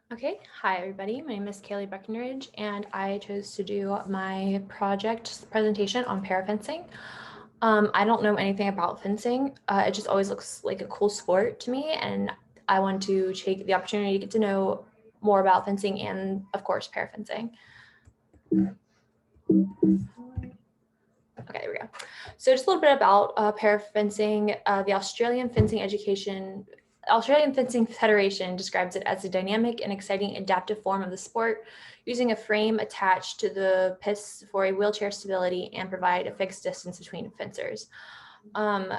Okay, hi everybody. My name is Kaylee Breckenridge, and I chose to do my project presentation on parafencing. I don't know anything about fencing. It just always looks like a cool sport to me, and I want to take the opportunity to get to know more about fencing and, of course, parafencing. Okay, there we go. So just a little bit about parafencing. The Australian Fencing Federation describes it as a dynamic and exciting adaptive form of the sport, using a frame attached to the piste for a wheelchair stability and provide a fixed distance between fencers. Um,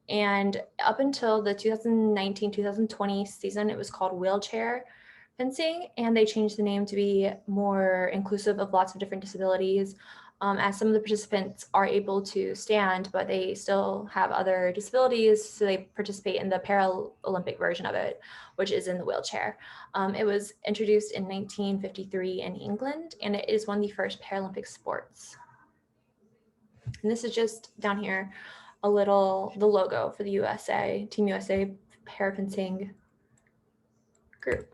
and up until the 2019-2020 season, it was called wheelchair fencing, and they changed the name to be more inclusive of lots of different disabilities. As some of the participants are able to stand, but they still have other disabilities, so they participate in the Paralympic version of it, which is in the wheelchair. It was introduced in 1953 in England, and it is one of the first Paralympic sports. And this is just down here, the logo for the USA, Team USA Parafencing group.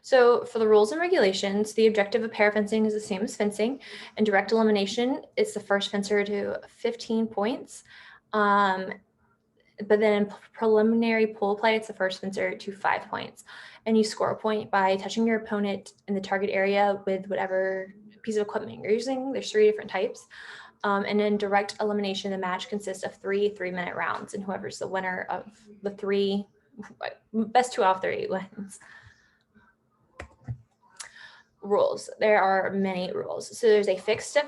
So for the rules and regulations, the objective of parafencing is the same as fencing. And direct elimination is the first fencer to 15 points. But then in preliminary pool play, it's the first fencer to 5 points. And you score a point by touching your opponent in the target area with whatever piece of equipment you're using. There's 3 different types. And in direct elimination, the match consists of 3 3-minute rounds. And whoever's the winner of the 3, best 2 out of 3 wins. Rules. There are many rules. So there's a fixed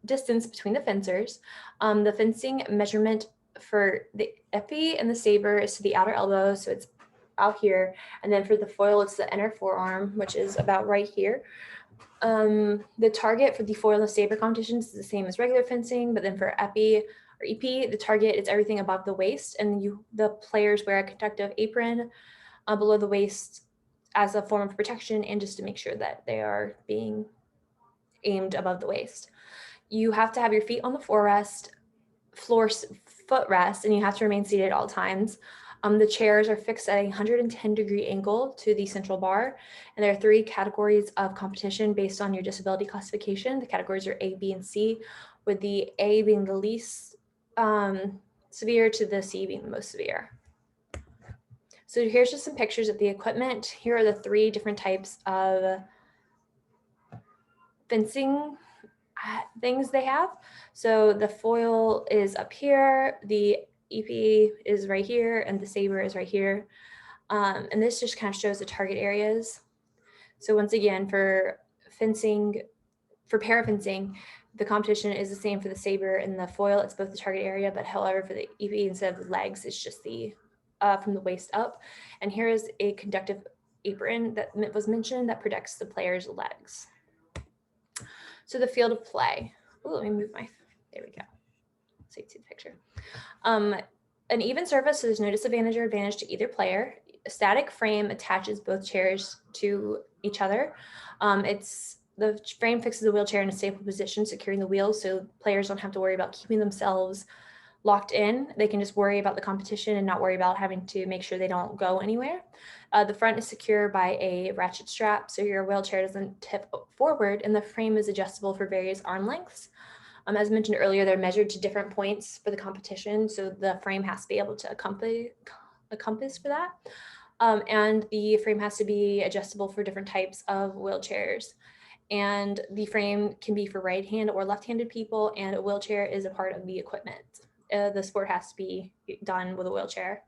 distance between the fencers. The fencing measurement for the epi and the saber is to the outer elbow, so it's out here. And then for the foil, it's the inner forearm, which is about right here. The target for the foil and the saber competitions is the same as regular fencing, but then for epi or EP, the target is everything above the waist, and the players wear a protective apron below the waist as a form of protection and just to make sure that they are being aimed above the waist. You have to have your feet on the footrest, and you have to remain seated at all times. The chairs are fixed at a 110-degree angle to the central bar, and there are 3 categories of competition based on your disability classification. The categories are A, B, and C, with the A being the least severe to the C being the most severe. So here's just some pictures of the equipment. Here are the 3 different types of fencing things they have. So the foil is up here, the EP is right here, and the saber is right here. And this just kind of shows the target areas. So once again, for parafencing, the competition is the same for the saber and the foil. It's both the target area, but however, for the EP, instead of the legs, it's just the from the waist up. And here is a conductive apron that was mentioned that protects the player's legs. So the field of play. Ooh, let me move there we go. So you can see the picture. An even surface, so there's no disadvantage or advantage to either player. A static frame attaches both chairs to each other. The frame fixes the wheelchair in a stable position, securing the wheels, so players don't have to worry about keeping themselves locked in. They can just worry about the competition and not worry about having to make sure they don't go anywhere. The front is secure by a ratchet strap, so your wheelchair doesn't tip forward, and the frame is adjustable for various arm lengths. As mentioned earlier, they're measured to different points for the competition, so the frame has to be able to compass for that. And the frame has to be adjustable for different types of wheelchairs. And the frame can be for right-hand or left-handed people, and a wheelchair is a part of the equipment. The sport has to be done with a wheelchair.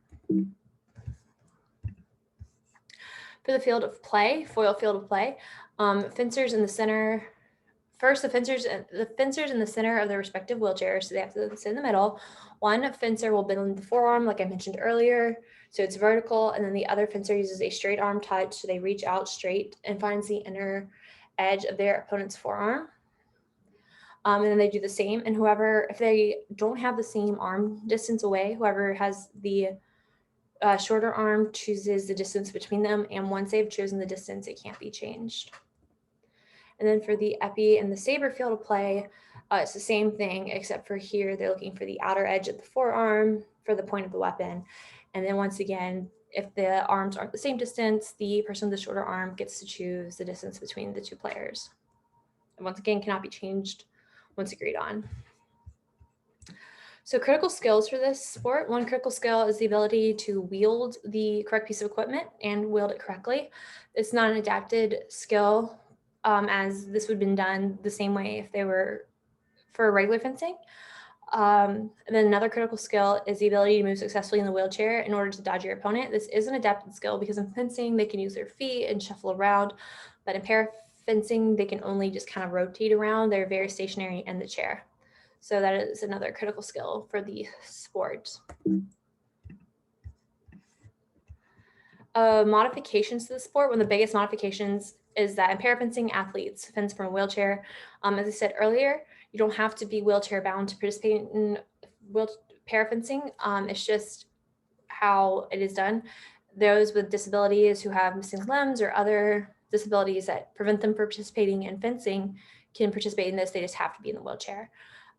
For the field of play, foil field of play, fencers in the center. First, the fencers in the center of their respective wheelchairs, so they have to sit in the middle. One fencer will bend the forearm, like I mentioned earlier, so it's vertical, and then the other fencer uses a straight arm touch, so they reach out straight and finds the inner edge of their opponent's forearm. And then they do the same, and if they don't have the same arm distance away, whoever has the shorter arm chooses the distance between them, and once they've chosen the distance, it can't be changed. And then for the epi and the saber field of play, it's the same thing, except for here, they're looking for the outer edge of the forearm for the point of the weapon. And then once again, if the arms aren't the same distance, the person with the shorter arm gets to choose the distance between the two players. And once again, cannot be changed once agreed on. So critical skills for this sport. One critical skill is the ability to wield the correct piece of equipment and wield it correctly. It's not an adapted skill, as this would have been done the same way if they were for regular fencing. And then another critical skill is the ability to move successfully in the wheelchair in order to dodge your opponent. This is an adapted skill because in fencing, they can use their feet and shuffle around, but in parafencing, they can only just kind of rotate around. They're very stationary in the chair. So that is another critical skill for the sport. Modifications to the sport, one of the biggest modifications is that in parafencing, athletes fence from a wheelchair. As I said earlier, you don't have to be wheelchair bound to participate in parafencing. It's just how it is done. Those with disabilities who have missing limbs or other disabilities that prevent them from participating in fencing can participate in this. They just have to be in the wheelchair.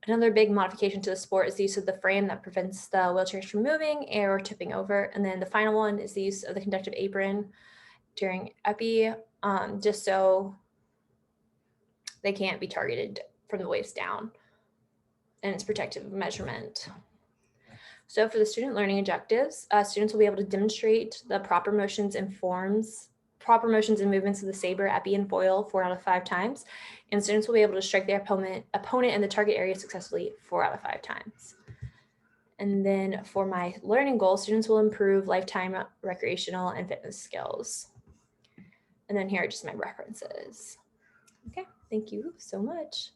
Another big modification to the sport is the use of the frame that prevents the wheelchairs from moving or tipping over. And then the final one is the use of the conductive apron during epi, just so they can't be targeted from the waist down, and it's protective measurement. So for the student learning objectives, students will be able to demonstrate the proper motions and movements of the saber, epi, and foil 4 out of 5 times. And students will be able to strike their opponent in the target area successfully 4 out of 5 times. And then for my learning goals, students will improve lifetime recreational and fitness skills. And then here are just my references. Okay, thank you so much.